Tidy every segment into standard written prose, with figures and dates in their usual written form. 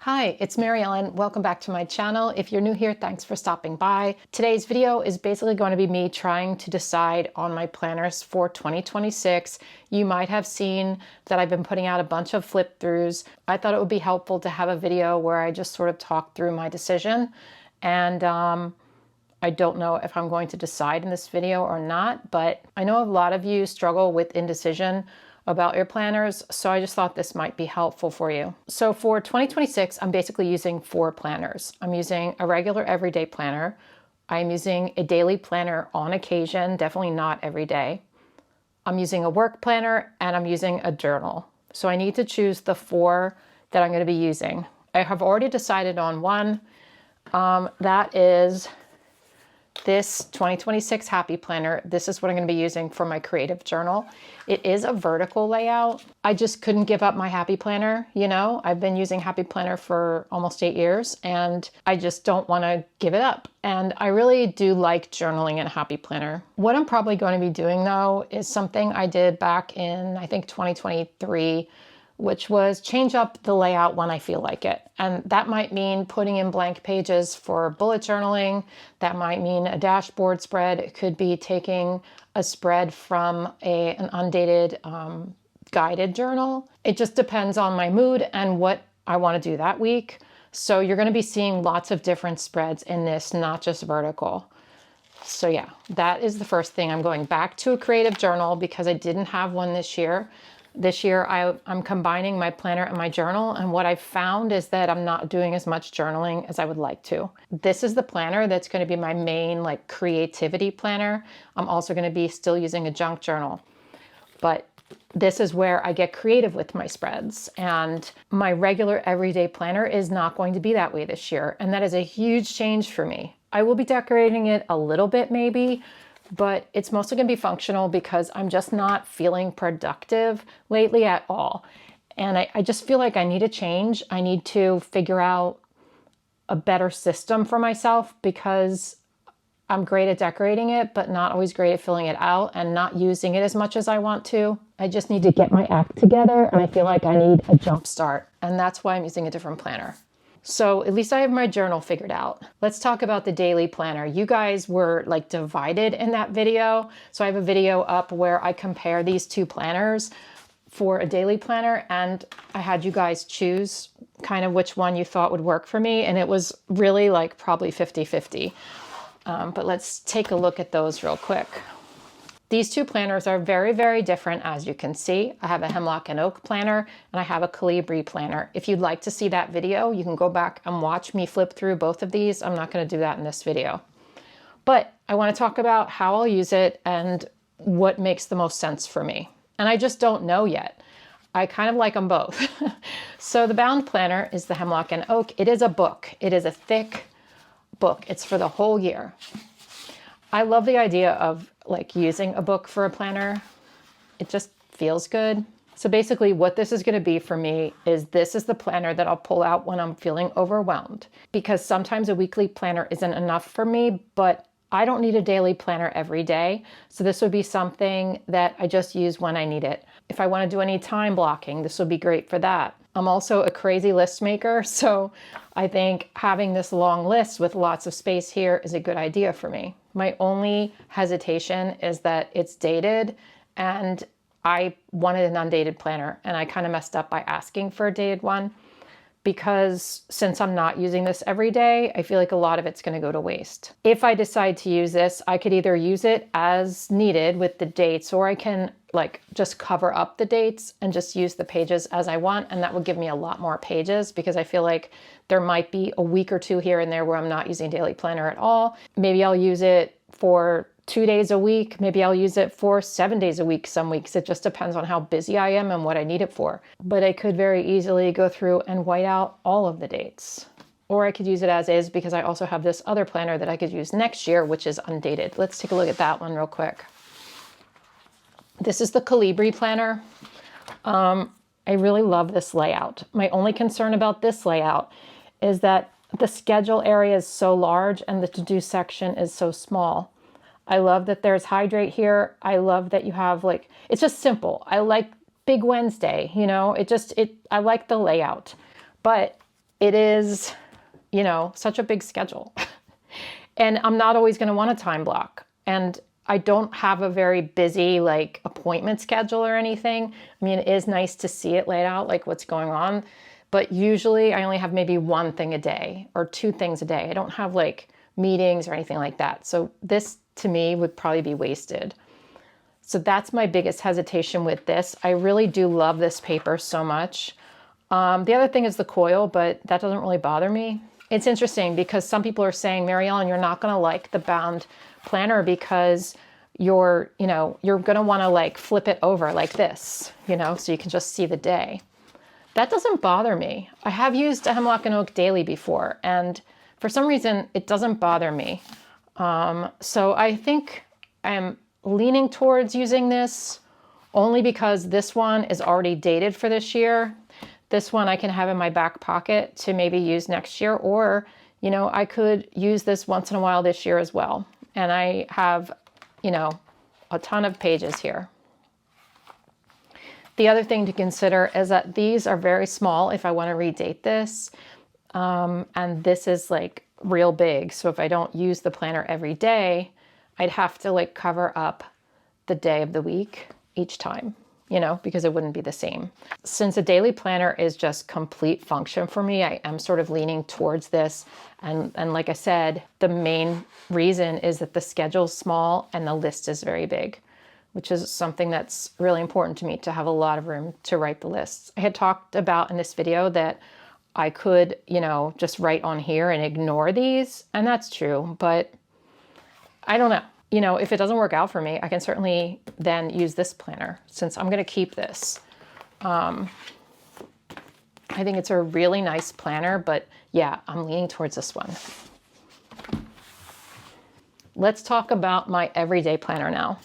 Hi, it's Mary Ellen. Welcome back to my channel. If you're new here, thanks for stopping by. Today's video is basically going to be me trying to decide on my planners for 2026. You might have seen that I've been putting out a bunch of flip throughs. I thought it would be helpful to have a video where I just sort of talk through my decision. And I don't know if I'm going to decide in this video or not, but I know a lot of you struggle with indecision about your planners, so I just thought this might be helpful for you. So for 2026, I'm basically using 4 planners. I'm using a regular everyday planner. I'm using a daily planner on occasion, definitely not every day. I'm using a work planner, and I'm using a journal. So I need to choose the 4 that I'm going to be using. I have already decided on one. That is this 2026 Happy Planner. This is what I'm going to be using for my creative journal. It is a vertical layout. I just couldn't give up my Happy Planner. You know, I've been using Happy Planner for almost 8 years and I just don't want to give it up. And I really do like journaling in a Happy Planner. What I'm probably going to be doing though is something I did back in, I think 2023, which was change up the layout when I feel like it. And that might mean putting in blank pages for bullet journaling. That might mean a dashboard spread. It could be taking a spread from an undated guided journal. It just depends on my mood and what I want to do that week. So you're going to be seeing lots of different spreads in this, not just vertical. So yeah, that is the first thing. I'm going back to a creative journal because I didn't have one this year. This year, I'm combining my planner and my journal, and what I've found is that I'm not doing as much journaling as I would like to. This is the planner that's going to be my main creativity planner. I'm also going to be still using a junk journal, but this is where I get creative with my spreads, and my regular everyday planner is not going to be that way this year, and that is a huge change for me. I will be decorating it a little bit maybe, but it's mostly going to be functional because I'm just not feeling productive lately at all. And I just feel like I need a change. I need to figure out a better system for myself because I'm great at decorating it, but not always great at filling it out and not using it as much as I want to. I just need to get my act together, and I feel like I need a jump start. And that's why I'm using a different planner. So at least I have my journal figured out. Let's talk about the daily planner. You guys were divided in that video. So I have a video up where I compare these 2 planners for a daily planner, and I had you guys choose kind of which one you thought would work for me. And it was really probably 50-50. But let's take a look at those real quick. These 2 planners are very, very different, as you can see. I have a Hemlock and Oak planner, and I have a Calibri planner. If you'd like to see that video, you can go back and watch me flip through both of these. I'm not going to do that in this video. But I want to talk about how I'll use it and what makes the most sense for me. And I just don't know yet. I kind of like them both. So the bound planner is the Hemlock and Oak. It is a book. It is a thick book. It's for the whole year. I love the idea of using a book for a planner. It just feels good. So basically what this is going to be for me is this is the planner that I'll pull out when I'm feeling overwhelmed, because sometimes a weekly planner isn't enough for me, but I don't need a daily planner every day. So this would be something that I just use when I need it. If I want to do any time blocking, this would be great for that. I'm also a crazy list maker, so I think having this long list with lots of space here is a good idea for me. My only hesitation is that it's dated, and I wanted an undated planner, and I kind of messed up by asking for a dated one because since I'm not using this every day, I feel like a lot of it's going to go to waste. If I decide to use this, I could either use it as needed with the dates, or I can just cover up the dates and just use the pages as I want, and that would give me a lot more pages because I feel like there might be a week or 2 here and there where I'm not using daily planner at all. Maybe I'll use it for 2 days a week. Maybe I'll use it for 7 days a week some weeks. It just depends on how busy I am and what I need it for. But I could very easily go through and white out all of the dates. Or I could use it as is because I also have this other planner that I could use next year, which is undated. Let's take a look at that one real quick. This is the Calibri planner. I really love this layout. My only concern about this layout is that the schedule area is so large and the to-do section is so small. I love that there's hydrate here. I love that you have it's just simple. I like Big Wednesday, you know, I like the layout, but it is, you know, such a big schedule. And I'm not always going to want a time block. And I don't have a very busy like appointment schedule or anything. I mean, it is nice to see it laid out, like what's going on. But usually I only have maybe one thing a day or two things a day. I don't have like meetings or anything like that. So this to me would probably be wasted. So that's my biggest hesitation with this. I really do love this paper so much. The other thing is the coil, but that doesn't really bother me. It's interesting because some people are saying, Mary Ellen, you're not going to like the bound planner because you're going to want to like flip it over like this, you know, so you can just see the day. That doesn't bother me. I have used a Hemlock and Oak Daily before, and for some reason it doesn't bother me. So I think I'm leaning towards using this only because this one is already dated for this year. This one I can have in my back pocket to maybe use next year, or, you know, I could use this once in a while this year as well. And I have, you know, a ton of pages here. The other thing to consider is that these are very small if I want to redate this. And this is like real big. So if I don't use the planner every day, I'd have to like cover up the day of the week each time, you know, because it wouldn't be the same. Since a daily planner is just complete function for me, I am sort of leaning towards this. And like I said, the main reason is that the schedule's small and the list is very big, which is something that's really important to me, to have a lot of room to write the lists. I had talked about in this video that I could, you know, just write on here and ignore these, and that's true, but I don't know. You know, if it doesn't work out for me, I can certainly then use this planner since I'm going to keep this. I think it's a really nice planner, but yeah, I'm leaning towards this one. Let's talk about my everyday planner now.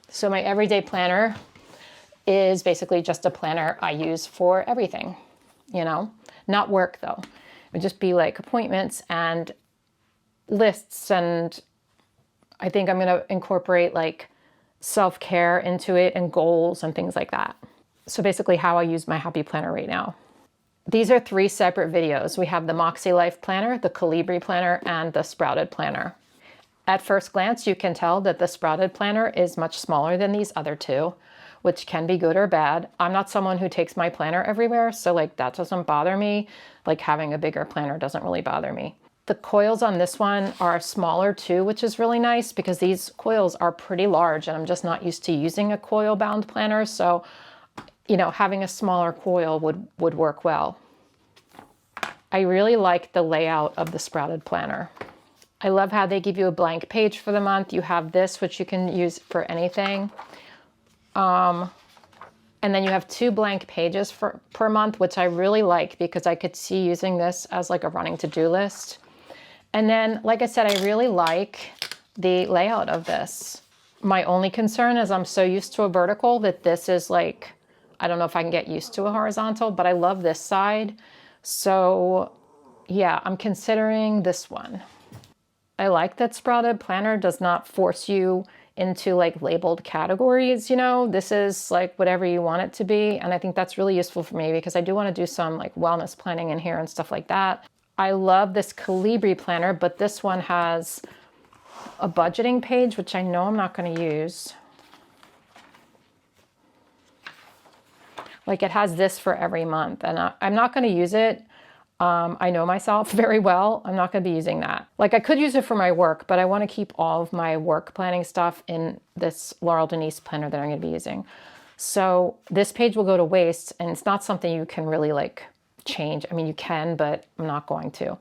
So my everyday planner is basically just a planner I use for everything, you know, not work though. It would just be like appointments and lists, and I think I'm going to incorporate like self-care into it and goals and things like that. So basically how I use my Happy Planner right now. These are 3 separate videos. We have the Moxie Life Planner, the Calibri Planner, and the Sprouted Planner. At first glance, you can tell that the Sprouted Planner is much smaller than these other 2, which can be good or bad. I'm not someone who takes my planner everywhere, so like that doesn't bother me. Like having a bigger planner doesn't really bother me. The coils on this one are smaller too, which is really nice because these coils are pretty large and I'm just not used to using a coil bound planner. So, you know, having a smaller coil would work well. I really like the layout of the Sprouted Planner. I love how they give you a blank page for the month. You have this, which you can use for anything. And then you have 2 blank pages per month, which I really like because I could see using this as like a running to-do list. And then, like I said, I really like the layout of this. My only concern is I'm so used to a vertical that this is like, I don't know if I can get used to a horizontal, but I love this side. So yeah, I'm considering this one. I like that Sprouted Planner does not force you into like labeled categories, you know, this is like whatever you want it to be. And I think that's really useful for me because I do want to do some like wellness planning in here and stuff like that. I love this Calibri planner, but this one has a budgeting page, which I know I'm not going to use. Like it has this for every month, and I'm not going to use it. I know myself very well. I'm not going to be using that. Like I could use it for my work, but I want to keep all of my work planning stuff in this Laurel Denise planner that I'm going to be using. So this page will go to waste, and it's not something you can really like change. I mean, you can, but I'm not going to.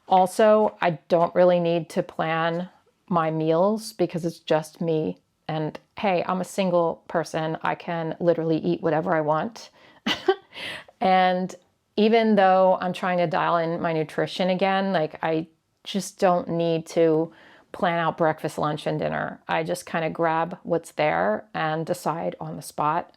Also, I don't really need to plan my meals because it's just me. And hey, I'm a single person. I can literally eat whatever I want. And even though I'm trying to dial in my nutrition again, like I just don't need to plan out breakfast, lunch, and dinner. I just kind of grab what's there and decide on the spot.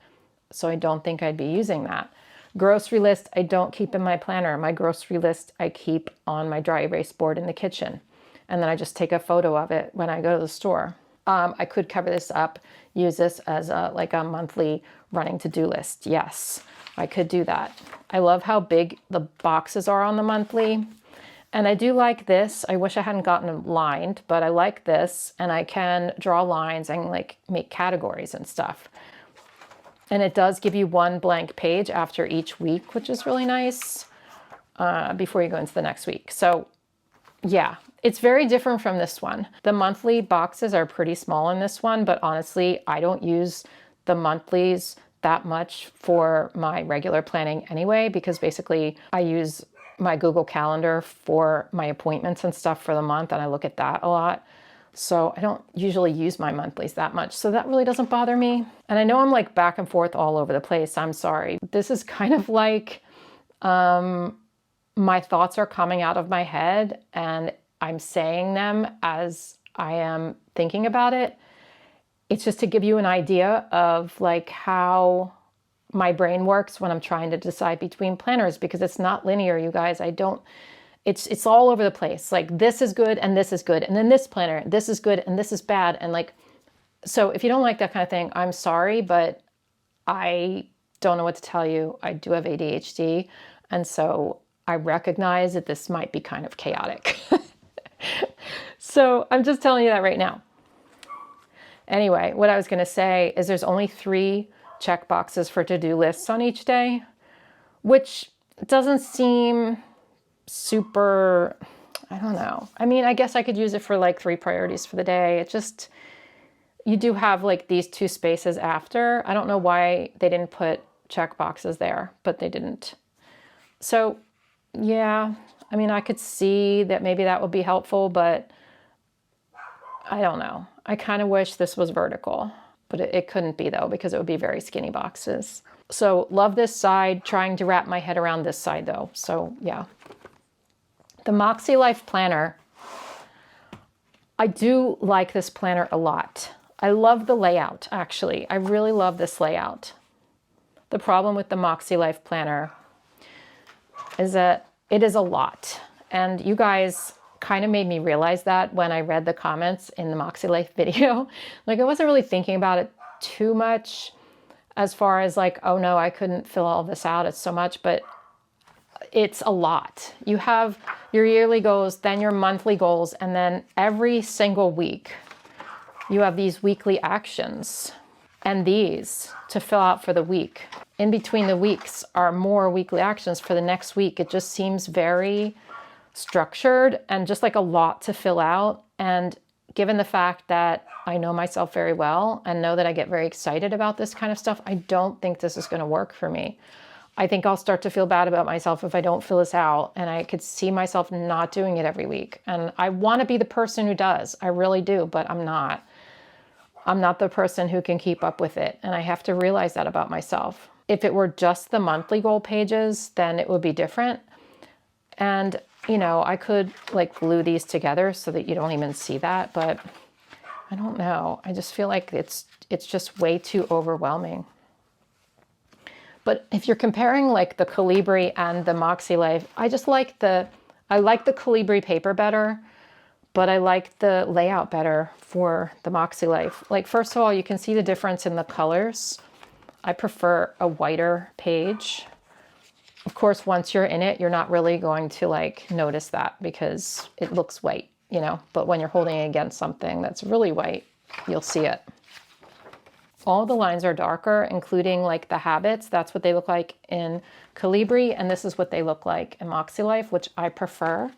So I don't think I'd be using that. Grocery list, I don't keep in my planner. My grocery list, I keep on my dry erase board in the kitchen. And then I just take a photo of it when I go to the store. I could cover this up, use this as like a monthly running to-do list. Yes, I could do that. I love how big the boxes are on the monthly. And I do like this. I wish I hadn't gotten them lined, but I like this. And I can draw lines and like make categories and stuff. And it does give you one blank page after each week, which is really nice, before you go into the next week. So yeah, it's very different from this one. The monthly boxes are pretty small in this one, but honestly, I don't use the monthlies that much for my regular planning anyway, because basically I use my Google Calendar for my appointments and stuff for the month, and I look at that a lot. So I don't usually use my monthlies that much. So that really doesn't bother me. And I know I'm like back and forth all over the place. I'm sorry. This is kind of like my thoughts are coming out of my head and I'm saying them as I am thinking about it. It's just to give you an idea of like how my brain works when I'm trying to decide between planners, because it's not linear, you guys. It's all over the place. Like this is good and this is good. And then this planner, this is good and this is bad. And like, so if you don't like that kind of thing, I'm sorry, but I don't know what to tell you. I do have ADHD. And so I recognize that this might be kind of chaotic. So I'm just telling you that right now. Anyway, what I was going to say is there's only 3 check boxes for to-do lists on each day, which doesn't seem super, I don't know. I mean, I guess I could use it for like 3 priorities for the day. It just, you do have like these 2 spaces after. I don't know why they didn't put check boxes there, but they didn't. So yeah, I mean, I could see that maybe that would be helpful, but I don't know. I kind of wish this was vertical, but it couldn't be though, because it would be very skinny boxes. So love this side, trying to wrap my head around this side though. So yeah. The Moxie Life Planner. I do like this planner a lot. I love the layout, actually. I really love this layout. The problem with the Moxie Life Planner is that it is a lot. And you guys kind of made me realize that when I read the comments in the Moxie Life video. Like I wasn't really thinking about it too much as far as like, oh no, I couldn't fill all this out. It's so much, but it's a lot. You have your yearly goals, then your monthly goals, and then every single week you have these weekly actions and these to fill out for the week. In between the weeks are more weekly actions for the next week. It just seems very structured and just like a lot to fill out. And given the fact that I know myself very well and know that I get very excited about this kind of stuff, I don't think this is going to work for me. I think I'll start to feel bad about myself if I don't fill this out, and I could see myself not doing it every week. And I want to be the person who does. I really do, but I'm not. I'm not the person who can keep up with it, and I have to realize that about myself. If it were just the monthly goal pages, then it would be different. And, you know, I could like glue these together so that you don't even see that, but I don't know. I just feel like it's just way too overwhelming. But if you're comparing like the Calibri and the Moxie Life, I like the Calibri paper better, but I like the layout better for the Moxie Life. Like, first of all, you can see the difference in the colors. I prefer a whiter page. Of course, once you're in it, you're not really going to like notice that because it looks white, you know, but when you're holding it against something that's really white, you'll see it. All the lines are darker, including like the habits. That's what they look like in Calibri, and this is what they look like in Moxie Life, which I prefer.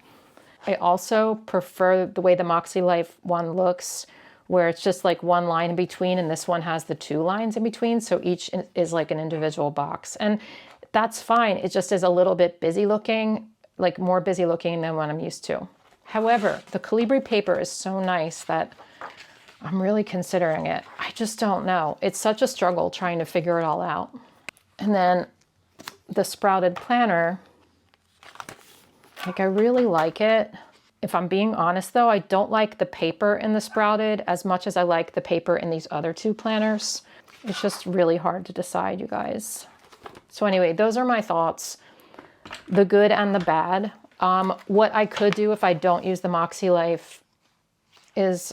I also prefer the way the Moxie Life one looks, where it's just like one line in between, and this one has the 2 lines in between, so each is like an individual box. And that's fine. It just is a little bit busy looking, like more busy looking than what I'm used to. However, the Calibri paper is so nice that I'm really considering it. I just don't know. It's such a struggle trying to figure it all out. And then the Sprouted Planner, like I really like it. If I'm being honest though, I don't like the paper in the Sprouted as much as I like the paper in these other 2 planners. It's just really hard to decide, you guys. So anyway, those are my thoughts, the good and the bad. What I could do if I don't use the Moxie Life is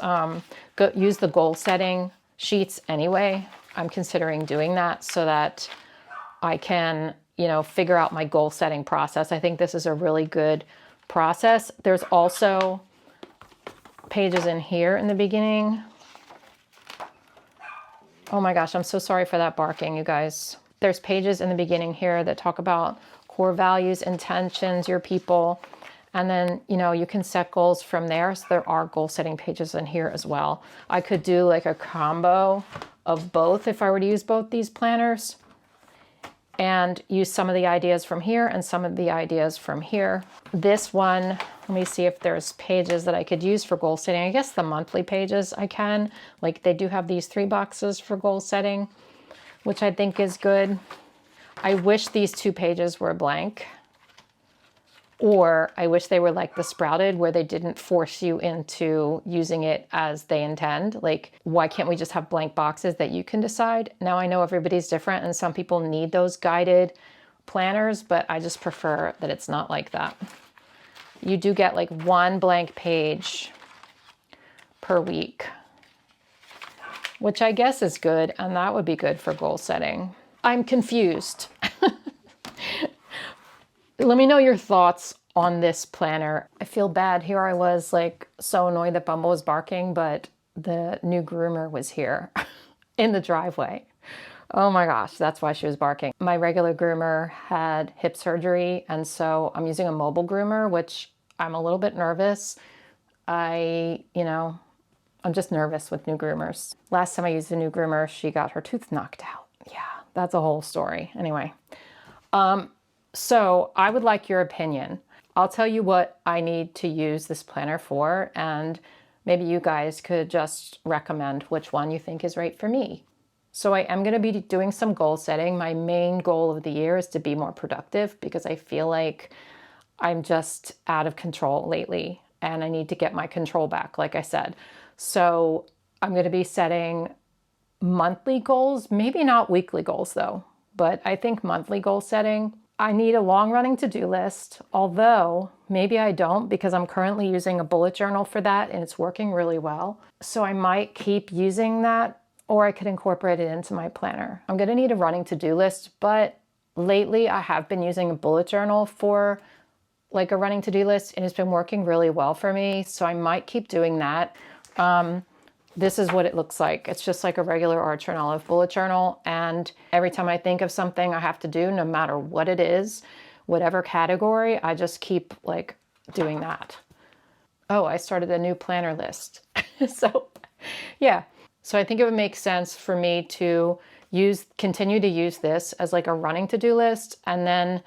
use the goal setting sheets anyway. I'm considering doing that so that I can, you know, figure out my goal setting process. I think this is a really good process. There's also pages in here in the beginning. Oh my gosh, I'm so sorry for that barking, you guys. There's pages in the beginning here that talk about core values, intentions, your people, and then, you know, you can set goals from there. So there are goal setting pages in here as well. I could do like a combo of both if I were to use both these planners and use some of the ideas from here and some of the ideas from here. This one, let me see if there's pages that I could use for goal setting. I guess the monthly pages I can, like they do have these 3 boxes for goal setting, which I think is good. I wish these 2 pages were blank, or I wish they were like the Sprouted where they didn't force you into using it as they intend. Like, why can't we just have blank boxes that you can decide? Now I know everybody's different and some people need those guided planners, but I just prefer that it's not like that. You do get like 1 blank page per week, which I guess is good, and that would be good for goal setting. I'm confused. Let me know your thoughts on this planner. I feel bad. Here I was like so annoyed that Bumble was barking, but the new groomer was here in the driveway. Oh my gosh, that's why she was barking. My regular groomer had hip surgery, and so I'm using a mobile groomer, which I'm a little bit nervous. I'm just nervous with new groomers. Last time I used a new groomer, she got her tooth knocked out. Yeah, that's a whole story. Anyway, so I would like your opinion. I'll tell you what I need to use this planner for, and maybe you guys could just recommend which one you think is right for me. So I am going to be doing some goal setting. My main goal of the year is to be more productive because I feel like I'm just out of control lately and I need to get my control back, like I said. So I'm going to be setting monthly goals, maybe not weekly goals though, but I think monthly goal setting. I need a long-running to-do list, although maybe I don't because I'm currently using a bullet journal for that and it's working really well. So I might keep using that, or I could incorporate it into my planner. I'm going to need a running to-do list, but lately I have been using a bullet journal for like a running to-do list and it's been working really well for me. So I might keep doing that. This is what it looks like. It's just like a regular Archer and Olive bullet journal. And every time I think of something I have to do, no matter what it is, whatever category, I just keep like doing that. Oh, I started a new planner list. So yeah. So I think it would make sense for me to continue to use this as like a running to-do list and then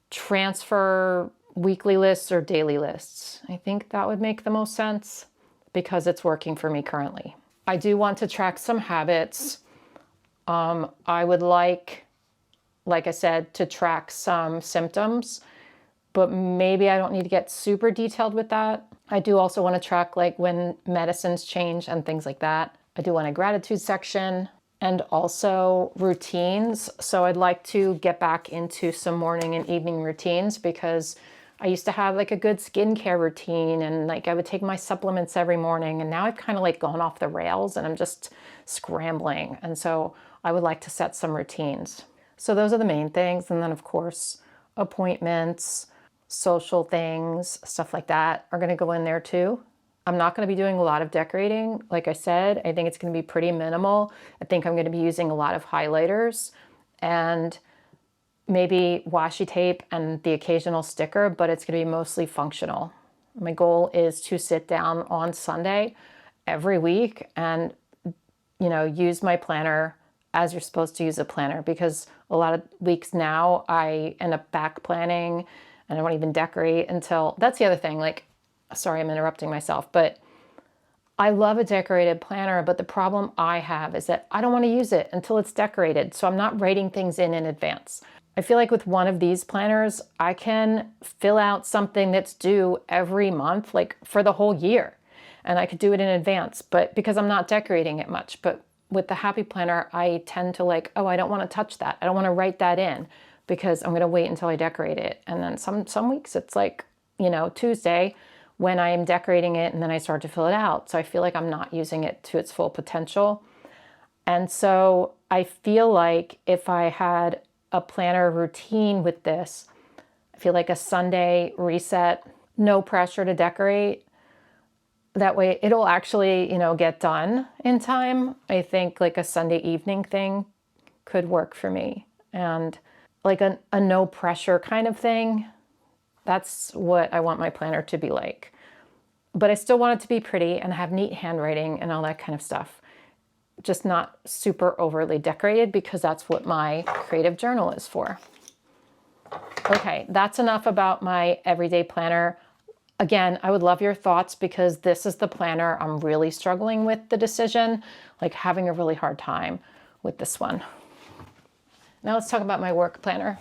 transfer weekly lists or daily lists. I think that would make the most sense because it's working for me currently. I do want to track some habits. I would like I said, to track some symptoms, but maybe I don't need to get super detailed with that. I do also want to track like when medicines change and things like that. I do want a gratitude section and also routines. So I'd like to get back into some morning and evening routines because I used to have like a good skincare routine and like I would take my supplements every morning, and now I've kind of like gone off the rails and I'm just scrambling. And so I would like to set some routines. So those are the main things. And then of course, appointments, social things, stuff like that are going to go in there too. I'm not going to be doing a lot of decorating. Like I said, I think it's going to be pretty minimal. I think I'm going to be using a lot of highlighters and maybe washi tape and the occasional sticker, but it's going to be mostly functional. My goal is to sit down on Sunday every week and, you know, use my planner as you're supposed to use a planner, because a lot of weeks now I end up back planning and I won't even decorate until, that's the other thing, like, sorry, I'm interrupting myself, but I love a decorated planner, but the problem I have is that I don't want to use it until it's decorated. So I'm not writing things in advance. I feel like with one of these planners, I can fill out something that's due every month, like for the whole year. And I could do it in advance, but because I'm not decorating it much. But with the Happy Planner, I tend to like, oh, I don't want to touch that. I don't want to write that in because I'm going to wait until I decorate it. And then some weeks it's like, you know, Tuesday, when I am decorating it and then I start to fill it out. So I feel like I'm not using it to its full potential. And so I feel like if I had a planner routine with this, I feel like a Sunday reset, no pressure to decorate. That way it'll actually, you know, get done in time. I think like a Sunday evening thing could work for me. And like a no pressure kind of thing. That's what I want my planner to be like. But I still want it to be pretty and have neat handwriting and all that kind of stuff. Just not super overly decorated, because that's what my creative journal is for. Okay, that's enough about my everyday planner. Again, I would love your thoughts, because this is the planner I'm really struggling with the decision, like having a really hard time with this one. Now let's talk about my work planner.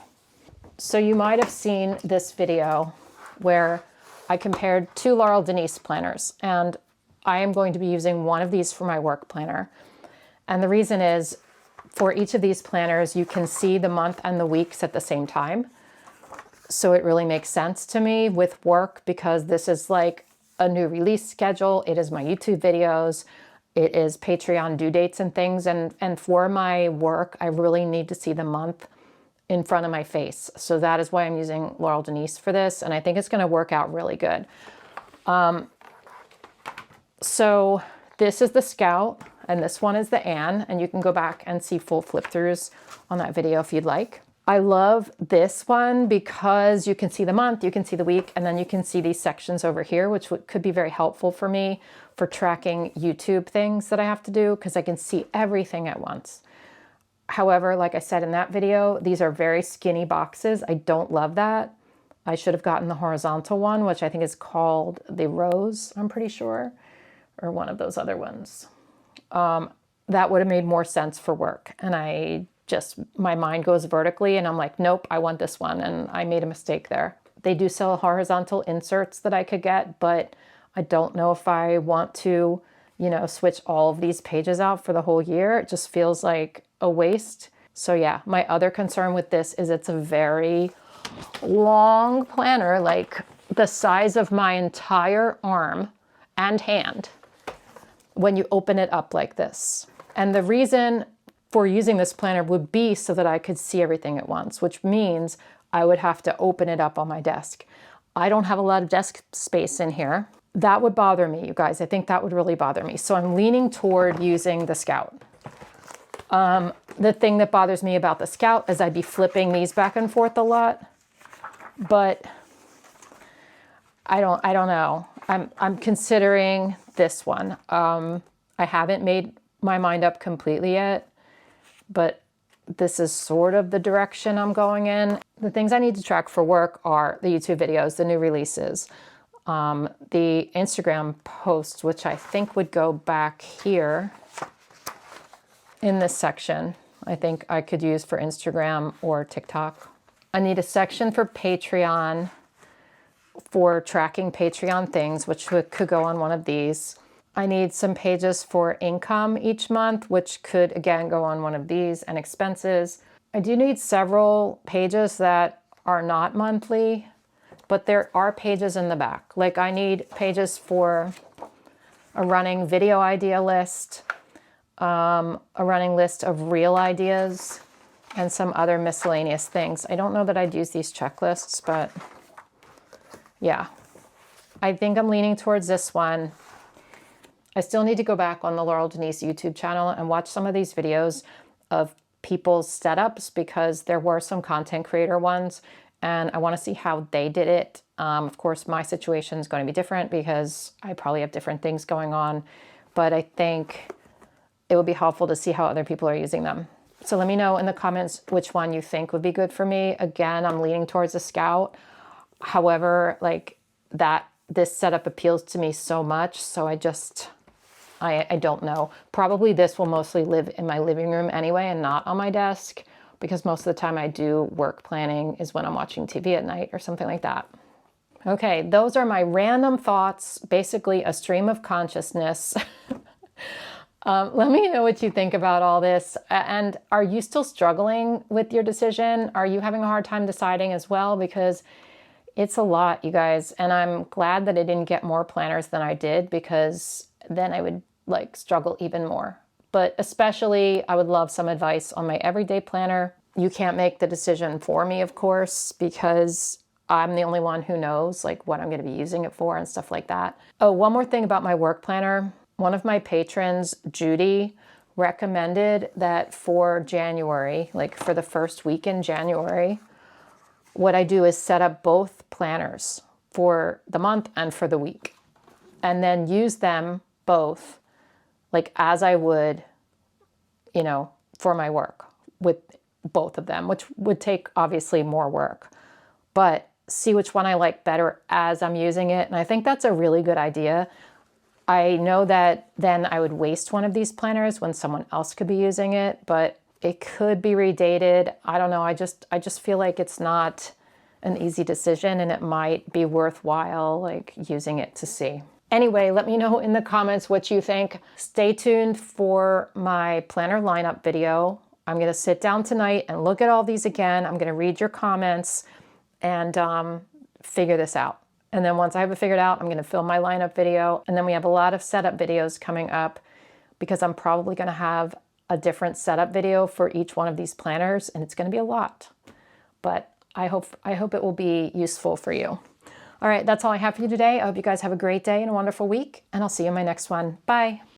So you might have seen this video where I compared two Laurel Denise planners, and I am going to be using one of these for my work planner. And the reason is, for each of these planners, you can see the month and the weeks at the same time. So it really makes sense to me with work, because this is like a new release schedule. It is my YouTube videos. It is Patreon due dates and things. And for my work, I really need to see the month in front of my face. So that is why I'm using Laurel Denise for this. And I think it's going to work out really good. So this is the Scout, and this one is the Anne. And you can go back and see full flip throughs on that video if you'd like. I love this one because you can see the month, you can see the week, and then you can see these sections over here, which could be very helpful for me for tracking YouTube things that I have to do, because I can see everything at once. However, like I said in that video, these are very skinny boxes. I don't love that. I should have gotten the horizontal one, which I think is called the Rose, I'm pretty sure, or one of those other ones. That would have made more sense for work. And my mind goes vertically and I'm like, nope, I want this one. And I made a mistake there. They do sell horizontal inserts that I could get, but I don't know if I want to, you know, switch all of these pages out for the whole year. It just feels like a waste. So yeah, my other concern with this is it's a very long planner, like the size of my entire arm and hand when you open it up like this. And the reason for using this planner would be so that I could see everything at once, which means I would have to open it up on my desk. I don't have a lot of desk space in here. That would bother me, you guys. I think that would really bother me. So I'm leaning toward using the Scout. The thing that bothers me about the Scout is I'd be flipping these back and forth a lot, but I don't know. I'm considering this one. I haven't made my mind up completely yet, but this is sort of the direction I'm going in. The things I need to track for work are the YouTube videos, the new releases, the Instagram posts, which I think would go back here in this section. I think I could use for Instagram or TikTok. I need a section for Patreon for tracking Patreon things, which could go on one of these. I need some pages for income each month, which could again go on one of these, and expenses. I do need several pages that are not monthly, but there are pages in the back. Like I need pages for a running video idea list, a running list of reel ideas, and some other miscellaneous things. I don't know that I'd use these checklists, but yeah, I think I'm leaning towards this one. I still need to go back on the Laurel Denise YouTube channel and watch some of these videos of people's setups, because there were some content creator ones and I want to see how they did it. Of course, my situation is going to be different because I probably have different things going on, but I think it would be helpful to see how other people are using them. So let me know in the comments which one you think would be good for me. Again, I'm leaning towards the Scout. However, like this setup appeals to me so much, so I don't know. Probably this will mostly live in my living room anyway and not on my desk, because most of the time I do work planning is when I'm watching TV at night or something like that. Okay, those are my random thoughts, basically a stream of consciousness. Let me know what you think about all this. And are you still struggling with your decision? Are you having a hard time deciding as well? Because It's a lot, you guys, and I'm glad that I didn't get more planners than I did, because then I would like struggle even more. But especially, I would love some advice on my everyday planner. You can't make the decision for me, of course, because I'm the only one who knows like what I'm going to be using it for and stuff like that. Oh, one more thing about my work planner. One of my patrons, Judy, recommended that for January, like for the first week in January, what I do is set up both planners for the month and for the week, and then use them both like as I would, you know, for my work with both of them, which would take obviously more work, but see which one I like better as I'm using it. And I think that's a really good idea. I know that then I would waste one of these planners when someone else could be using it, but it could be redated. I don't know. I just feel like it's not an easy decision, and it might be worthwhile like using it to see. Anyway, let me know in the comments what you think. Stay tuned for my planner lineup video. I'm going to sit down tonight and look at all these again. I'm going to read your comments and figure this out. And then once I have it figured out, I'm going to film my lineup video. And then we have a lot of setup videos coming up, because I'm probably going to have a different setup video for each one of these planners, and it's going to be a lot. But I hope it will be useful for you. All right, that's all I have for you today. I hope you guys have a great day and a wonderful week, and I'll see you in my next one. Bye.